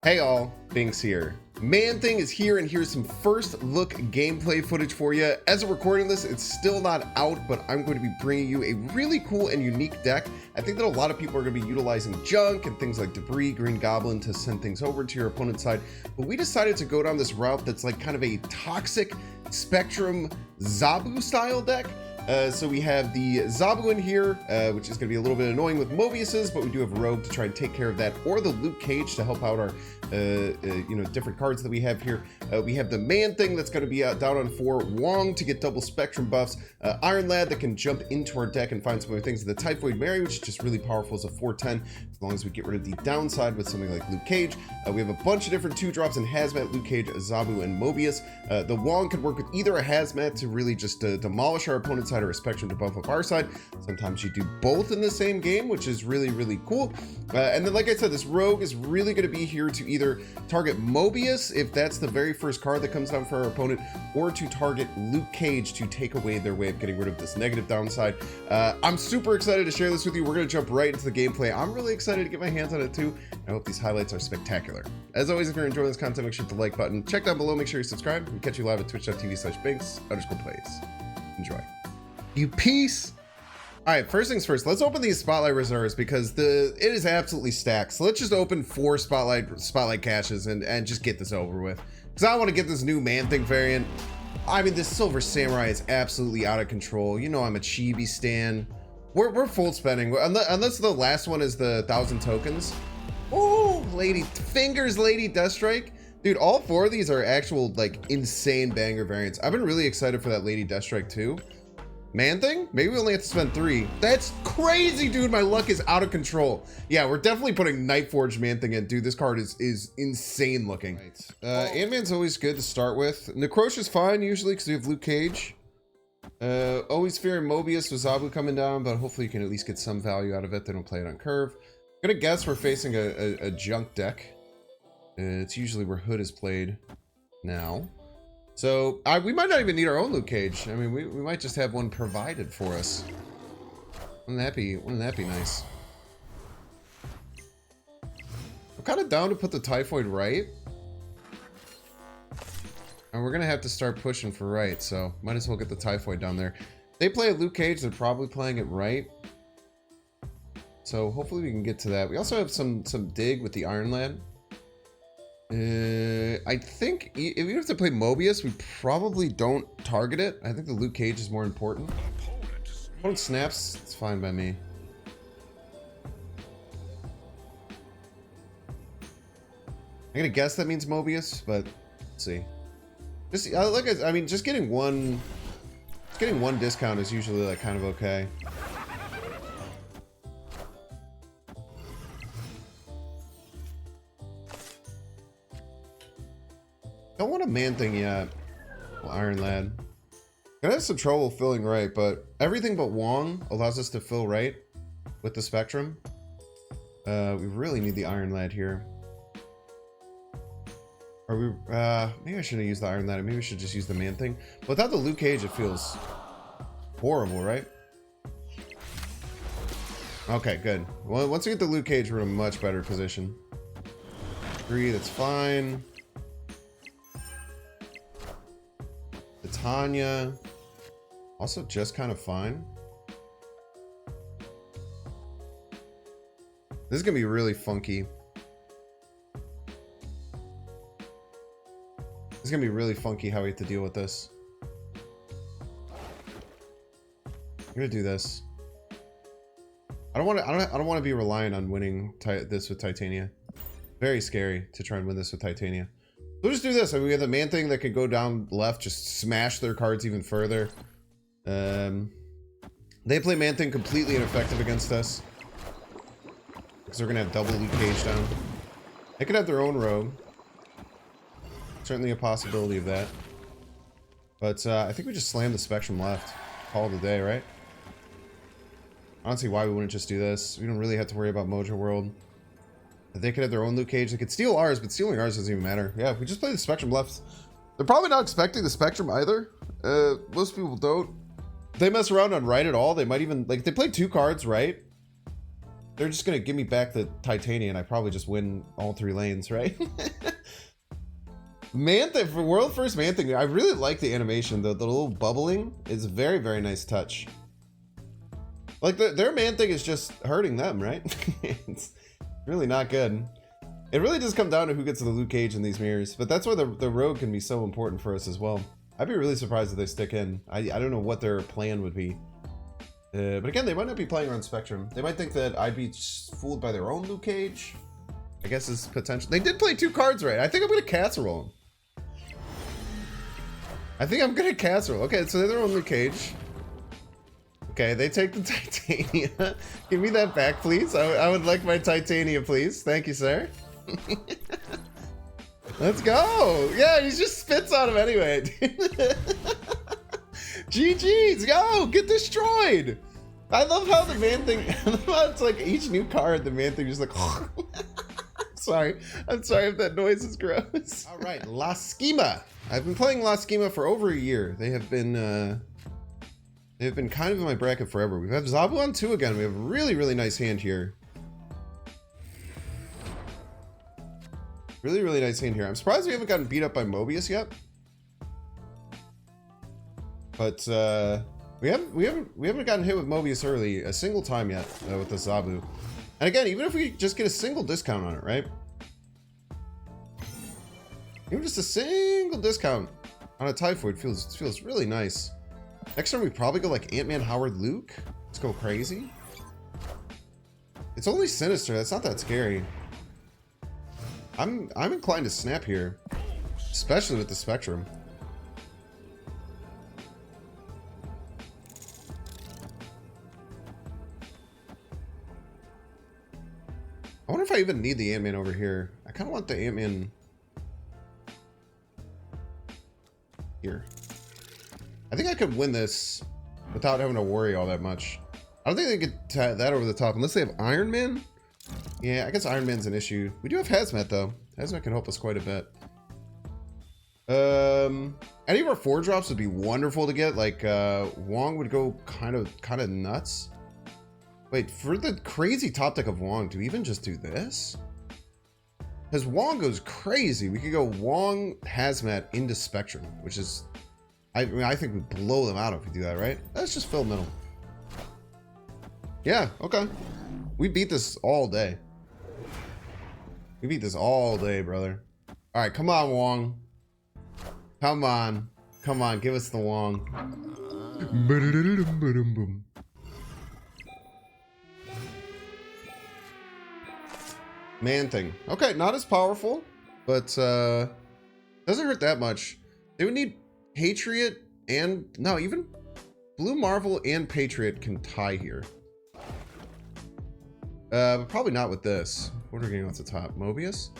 Hey all, Binks here. Man-Thing is here, and here's some first look gameplay footage for you. As of recording this, it's still not out, but I'm going to be bringing you a really cool and unique deck. I think that a lot of people are going to be utilizing junk and things like debris, Green Goblin to send things over to your opponent's side, but we decided to go down this route that's like kind of a toxic Spectrum Zabu style deck. So we have the Zabu in here, which is going to be a little bit annoying with Mobius's, but we do have Rogue to try and take care of that, or the Luke Cage to help out our, different cards that we have here. We have the Man-Thing that's going to be down on 4, Wong to get double Spectrum buffs, Iron Lad that can jump into our deck and find some other things, the Typhoid Mary, which is just really powerful as a 4/10, as long as we get rid of the downside with something like Luke Cage. We have a bunch of different 2-drops in Hazmat, Luke Cage, Zabu, and Mobius. The Wong could work with either a Hazmat to really just demolish our opponent's side, or a Spectrum to buff up our side. Sometimes you do both in the same game, which is really, really cool. And then, like I said, this Rogue is really going to be here to either target Mobius, if that's the very first card that comes down for our opponent, or to target Luke Cage to take away their way of getting rid of this negative downside. I'm super excited to share this with you. We're going to jump right into the gameplay. I'm really excited to get my hands on it too. I hope these highlights are spectacular. As always, if you're enjoying this content, make sure to hit the like button. Check down below, make sure you subscribe. We'll catch you live at twitch.tv/Binks_plays. Enjoy. You piece. All right, first things first, let's open these spotlight reserves because it is absolutely stacked. So let's just open 4 spotlight caches and just get this over with, because I want to get this new Man-Thing variant. I mean, this Silver Samurai is absolutely out of control. You know, I'm a Chibi stan. We're full spending unless the last one is the 1,000 tokens. Oh, Lady Deathstrike. Dude, all 4 of these are actual like insane banger variants. I've been really excited for that Lady Deathstrike too. Man-Thing? Maybe we only have to spend 3. That's crazy, dude. My luck is out of control. Yeah, we're definitely putting Nightforge Man-Thing in. Dude, this card is insane looking. Right. Ant-Man's always good to start with. Necrosh is fine usually because we have Luke Cage. Always fearing Mobius with Zabu coming down, but hopefully you can at least get some value out of it. They don't play it on curve. I'm gonna guess we're facing a junk deck. It's usually where Hood is played now. So we might not even need our own Luke Cage. I mean, we might just have one provided for us. Wouldn't that be nice? I'm kind of down to put the Typhoid right. And we're gonna have to start pushing for right, so might as well get the Typhoid down there. They play a Luke Cage, they're probably playing it right. So hopefully we can get to that. We also have some dig with the Iron Lad. I think if we have to play Mobius, we probably don't target it. I think the Luke Cage is more important. Opponent snaps, it's fine by me. I'm gonna guess that means Mobius, but let's see. Just I mean, just getting one discount is usually like kind of okay. Don't want a Man-Thing yet. Well, Iron Lad. Gonna have some trouble filling right, but everything but Wong allows us to fill right with the Spectrum. We really need the Iron Lad here. Or maybe I shouldn't use the Iron Lad. Maybe we should just use the Man-Thing. Without the Luke Cage, it feels horrible, right? Okay, good. Well, once we get the Luke Cage, we're in a much better position. 3, that's fine. Tanya, also just kind of fine. This is gonna be really funky. It's gonna be really funky how we have to deal with this. I'm gonna do this. I don't want to be reliant on winning this with Titania. Very scary to try and win this with Titania. We'll just do this. I mean, we have the Man-Thing that could go down left, just smash their cards even further. They play Man-Thing completely ineffective against us, because they're gonna have double Luke Cage down. They could have their own Rogue. Certainly a possibility of that. But I think we just slam the Spectrum left. Call it a day, right? I don't see why we wouldn't just do this. We don't really have to worry about Mojo World. They could have their own Luke Cage. They could steal ours, but stealing ours doesn't even matter. Yeah, we just play the Spectrum left. They're probably not expecting the Spectrum either. Most people don't. If they mess around on right at all, they might even, like, if they play 2 cards right, they're just gonna give me back the Titania and I probably just win all 3 lanes, right? Man-Thing, for world first Man-Thing, I really like the animation though. The little bubbling is a very, very nice touch. Like their Man-Thing is just hurting them, right? It's really not good. It really does come down to who gets the Luke Cage in these mirrors, but that's why the rogue can be so important for us as well. I'd be really surprised if they stick in. I don't know what their plan would be. But again, they might not be playing on Spectrum. They might think that I'd be fooled by their own Luke Cage. I guess is potential. They did play 2 cards right. I think I'm gonna casserole them. I think I'm gonna casserole. Okay, so they're their own Luke Cage. Okay, they take the Titania. Give me that back, please. I would like my Titania, please. Thank you, sir. Let's go. Yeah, he just spits on him anyway. GG's, go, get destroyed. I love how the Man-Thing, I love how it's like each new card, the Man-Thing just like, I'm sorry if that noise is gross. All right, La Schema. I've been playing La Schema for over a year. They have been kind of in my bracket forever. We have Zabu on 2 again. We have a really, really nice hand here. Really, really nice hand here. I'm surprised we haven't gotten beat up by Mobius yet. But we haven't gotten hit with Mobius early a single time yet with the Zabu. And again, even if we just get a single discount on it, right? Even just a single discount on a Typhoid feels really nice. Next time we probably go like Ant-Man, Howard, Luke. Let's go crazy. It's only Sinister. That's not that scary. I'm inclined to snap here, especially with the Spectrum. I wonder if I even need the Ant-Man over here. I kind of want the Ant-Man here. I think I could win this without having to worry all that much. I don't think they get that over the top unless they have Iron Man. Yeah, I guess Iron Man's an issue. We do have Hazmat though. Hazmat can help us quite a bit. Any of our 4-drops would be wonderful to get. Like Wong would go kind of nuts. Wait, for the crazy top deck of Wong, do we even just do this? Because Wong goes crazy. We could go Wong, Hazmat into Spectrum, which is, I mean, I think we blow them out if we do that, right? Let's just fill middle. Yeah, okay. We beat this all day. We beat this all day, brother. All right, come on, Wong. Come on. Come on, give us the Wong. Man-Thing. Okay, not as powerful, but doesn't hurt that much. They would need Patriot and, no, even Blue Marvel and Patriot can tie here. But probably not with this. What are we getting off the top? Mobius?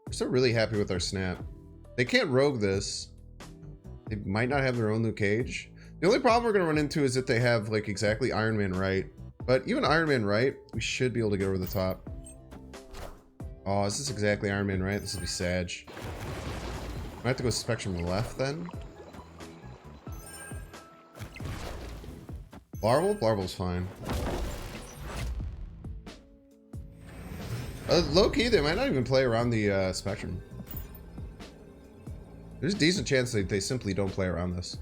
We're still really happy with our snap. They can't rogue this. They might not have their own Luke Cage. The only problem we're going to run into is if they have like exactly Iron Man right. But even Iron Man right, we should be able to get over the top. Oh, is this exactly Iron Man right? This will be Sag. I have to go Spectrum left then. Blarble? Blarble's fine. Low key, they might not even play around the Spectrum. There's a decent chance they simply don't play around this.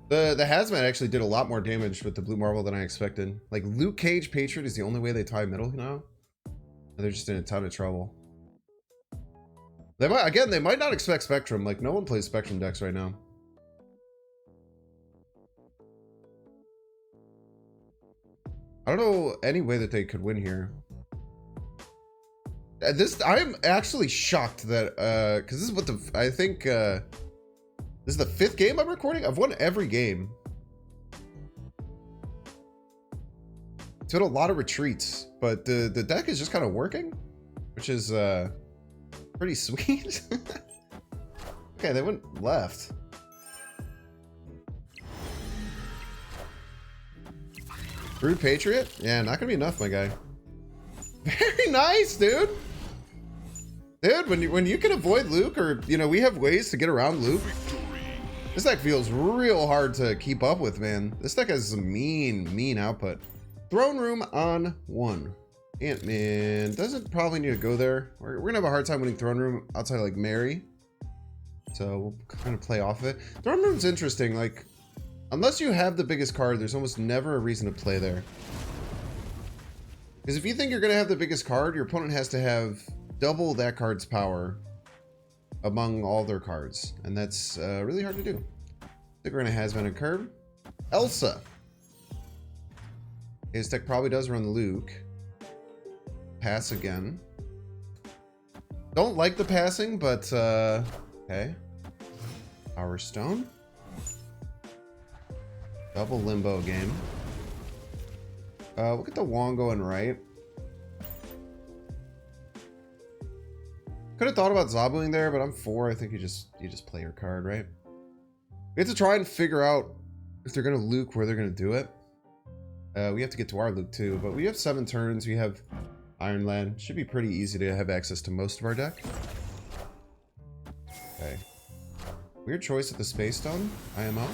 The Hazmat actually did a lot more damage with the Blue Marvel than I expected. Like, Luke Cage Patriot is the only way they tie middle now. And they're just in a ton of trouble. They might not expect Spectrum. Like, no one plays Spectrum decks right now. I don't know any way that they could win here. I'm actually shocked that, because this is what I think, this is the 5th game I'm recording? I've won every game. It's been a lot of retreats, but the deck is just kind of working, which is pretty sweet. Okay, they went left. Brood Patriot? Yeah, not gonna be enough, my guy. Very nice, dude. Dude, when you can avoid Luke, or, you know, we have ways to get around Luke. This deck feels real hard to keep up with, man. This deck has some mean output. Throne Room on 1. Ant-Man doesn't probably need to go there. We're gonna have a hard time winning Throne Room outside of like Mary. So we'll kind of play off of it. Throne Room's interesting. Like, unless you have the biggest card, there's almost never a reason to play there. Because if you think you're gonna have the biggest card, your opponent has to have double that card's power among all their cards, and that's really hard to do. I think we're gonna Hazmat and Curb. Elsa. His deck probably does run Luke. Pass again. Don't like the passing, but okay. Power Stone. Double Limbo game. We'll get the Wong going right. Could have thought about Zabuing there, but I'm 4. I think you just play your card, right? We have to try and figure out if they're gonna Luke where they're gonna do it. We have to get to our Luke too, but we have 7 turns. We have Iron Land. Should be pretty easy to have access to most of our deck. Okay. Weird choice with the Space Stone. IMO.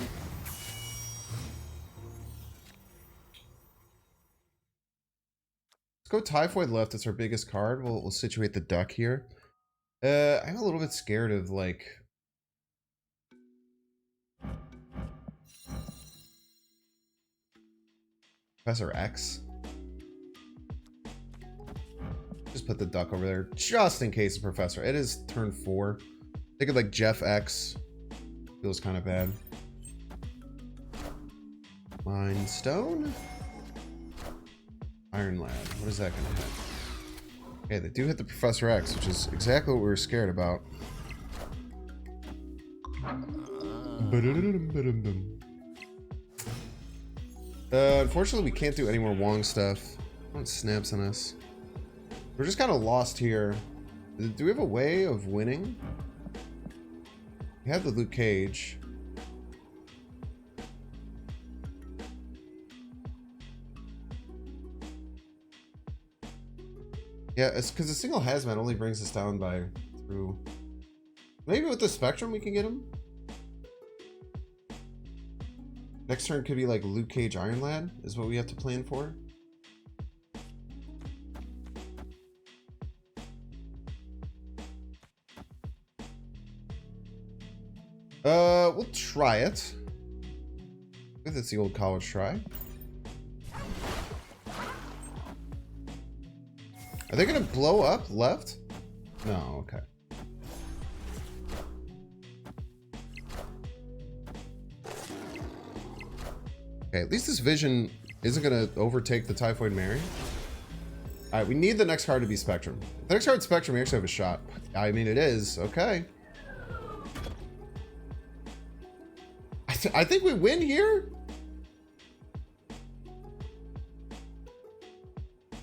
Let's go Typhoid left. It's our biggest card. We'll situate the duck here. I'm a little bit scared of like Professor X. Just put the duck over there just in case of Professor. It is turn 4. Think of like Jeff X. Feels kind of bad. Mind Stone. Iron Lad. What is that gonna hit? Okay, they do hit the Professor X, which is exactly what we were scared about. Unfortunately, we can't do any more Wong stuff. One snaps on us. We're just kind of lost here. Do we have a way of winning? We have the Luke Cage. Yeah, it's because a single Hazmat only brings us down by through. Maybe with the Spectrum we can get him. Next turn could be like Luke Cage Iron Lad is what we have to plan for. We'll try it. I think that's the old college try. Are they gonna blow up left? No, okay. Okay, at least this Vision isn't gonna overtake the Typhoid Mary. Alright, we need the next card to be Spectrum. If the next card's Spectrum, we actually have a shot. I mean, it is. Okay. I think we win here.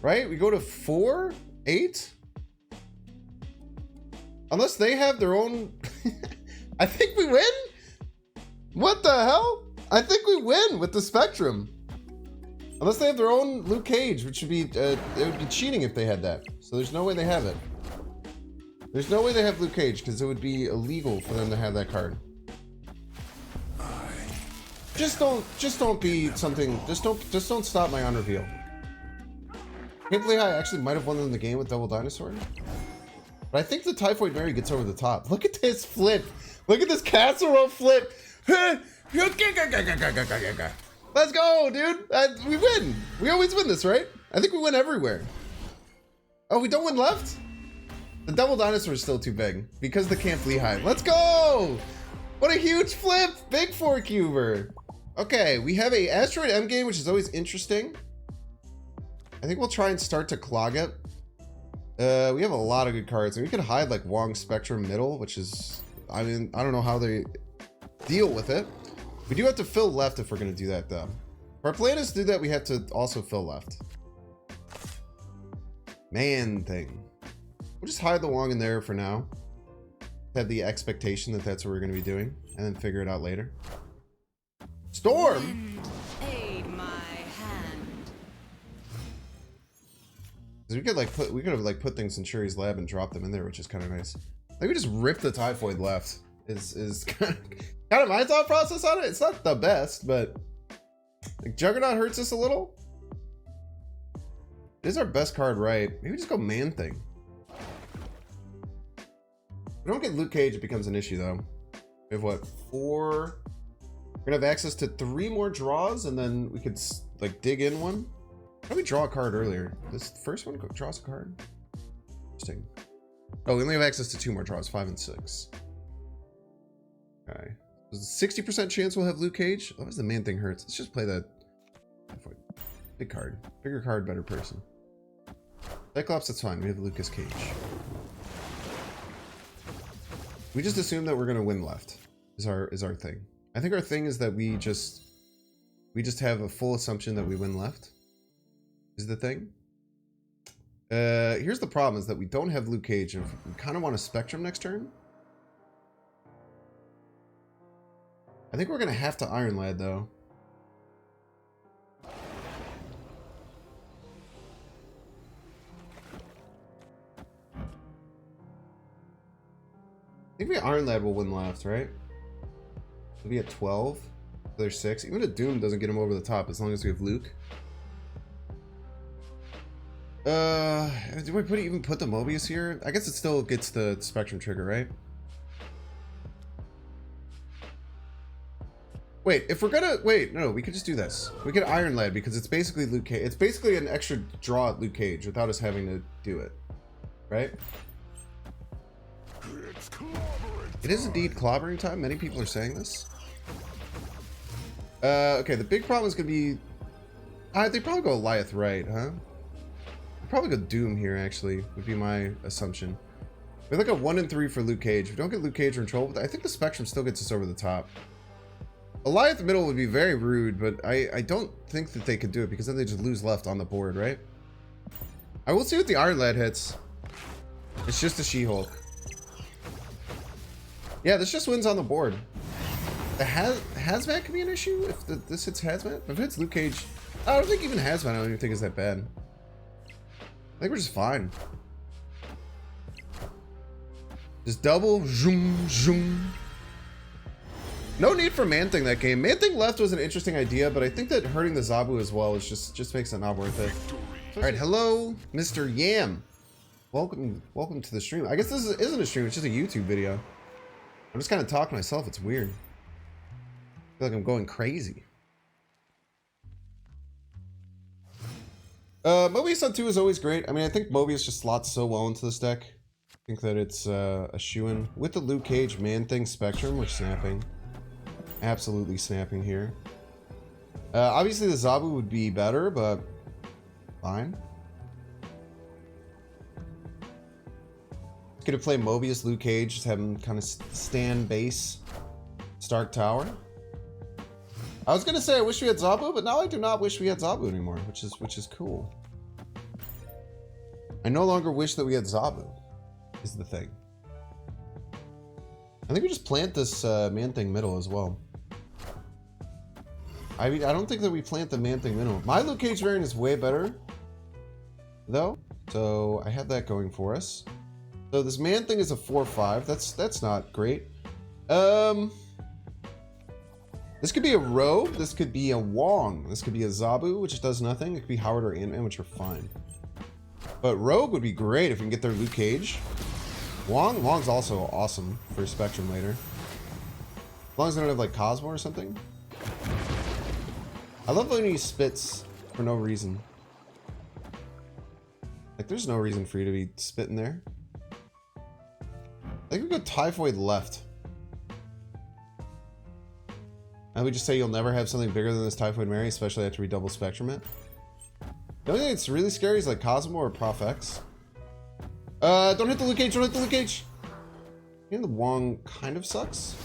Right? We go to 4, 8. Unless they have their own. I think we win. What the hell? I think we win with the Spectrum. Unless they have their own Luke Cage, which would be it would be cheating if they had that. So there's no way they have it. There's no way they have Luke Cage because it would be illegal for them to have that card. Just don't be something. Just don't stop my on reveal. Can't believe I actually might have won them the game with Double Dinosaur. But I think the Typhoid Mary gets over the top. Look at this flip. Look at this casserole flip. Let's go, dude. We win. We always win this, right? I think we win everywhere. Oh, we don't win left? The Double Dinosaur is still too big because the Camp Lehigh. Let's go. What a huge flip. Big 4-cuber. Okay, we have a Asteroid M game, which is always interesting. I think we'll try and start to clog it. We have a lot of good cards, and we could hide like Wong Spectrum middle, which is, I mean, I don't know how they deal with it. We do have to fill left if we're going to do that, though. If our plan is to do that, we have to also fill left. Man thing. We'll just hide the Wong in there for now. Have the expectation that that's what we're going to be doing, and then figure it out later. Storm! Aid my hand. We could like put things in Shuri's lab and drop them in there, which is kind of nice. Like we just rip the Typhoid left. Is kind of Kind of my thought process on it. It's not the best, but like Juggernaut hurts us a little. It is our best card, right? Maybe just go Man Thing. If we don't get Luke Cage, it becomes an issue though. We have what, 4? We're gonna have access to 3 more draws, and then we could like dig in one. How did we draw a card earlier? This first one draws a card. Interesting. Oh, we only have access to 2 more draws, 5 and 6. Okay. There's a 60% chance we'll have Luke Cage. Oh, the Man Thing hurts. Let's just play that. Big card. Bigger card, better person. Cyclops, that's fine. We have Lucas Cage. We just assume that we're gonna win left. Is our thing. I think our thing is that we just have a full assumption that we win left. Is the thing. Here's the problem: is that we don't have Luke Cage, and we kind of want a Spectrum next turn. I think we're gonna have to Iron Lad though. I think we Iron Lad will win left, right? We'll be at 12. There's 6. Even a Doom doesn't get him over the top as long as we have Luke. Do we even put the Mobius here? I guess it still gets the Spectrum trigger, right? Wait, if we're gonna wait, no, we could just do this. We could Iron Lad because it's basically Luke Cage. It's basically an extra draw at Luke Cage without us having to do it, right? It is indeed clobbering time. Many people are saying this. Okay, the big problem is gonna be. They probably go Goliath, right? Huh? They'd probably go Doom here. Actually, would be my assumption. We look at 1 and 3 for Luke Cage. If we don't get Luke Cage, we're in trouble. But I think the Spectrum still gets us over the top. Goliath middle would be very rude, but I don't think that they could do it because then they just lose left on the board, right? I will see what the Iron Lad hits. It's just a She-Hulk. Yeah, this just wins on the board. The Hazmat could be an issue if this hits Hazmat. If it hits Luke Cage, I don't think even Hazmat I don't even think is that bad. I think we're just fine. Just double, zoom, zoom. No need for Man Thing that game. Man Thing left was an interesting idea, but I think that hurting the Zabu as well is just makes it not worth it. All right, hello, Mr. Yam. Welcome to the stream. I guess this isn't a stream, it's just a YouTube video. I'm just kind of talking to myself. It's weird. I feel like I'm going crazy. Mobius on 2 is always great. I mean, I think Mobius just slots so well into this deck. I think that it's a shoo-in. With the Luke Cage Man Thing Spectrum, we're snapping. Absolutely snapping here. Obviously the Zabu would be better, but fine. Gonna play Mobius, Luke Cage, just have him kind of stand base Stark Tower. I was gonna say I wish we had Zabu, but now I do not wish we had Zabu anymore, which is cool. I no longer wish that we had Zabu, is the thing. I think we just plant this Man Thing middle as well. I mean, I don't think that we plant the Man Thing middle. My Luke Cage variant is way better, though, so I have that going for us. So this Man Thing is a 4/5. That's not great. This could be a Rogue. This could be a Wong. This could be a Zabu, which does nothing. It could be Howard or Ant-Man, which are fine. But Rogue would be great if we can get their Luke Cage. Wong's also awesome for Spectrum later. As long as they don't have like Cosmo or something. I love when he spits for no reason. Like there's no reason for you to be spitting there. I think we go Typhoid left. And we just say you'll never have something bigger than this Typhoid Mary, especially after we double Spectrum it. The only thing that's really scary is like Cosmo or Prof X. Don't hit the Luke Cage, don't hit the Luke Cage! And the Wong kind of sucks.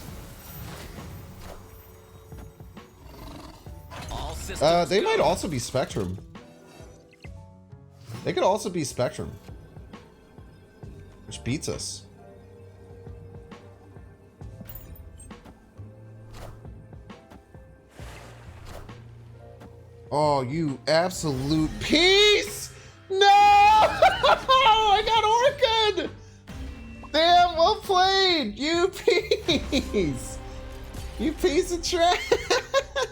They might also be Spectrum. They could also be Spectrum. Which beats us. Oh, you absolute piece! No! I got Orchid! Damn, well played! You piece! You piece of trash.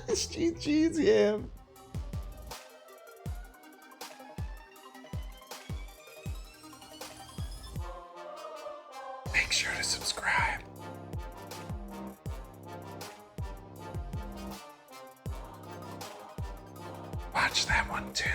GG's, yeah. Make sure to subscribe. Watch that one too.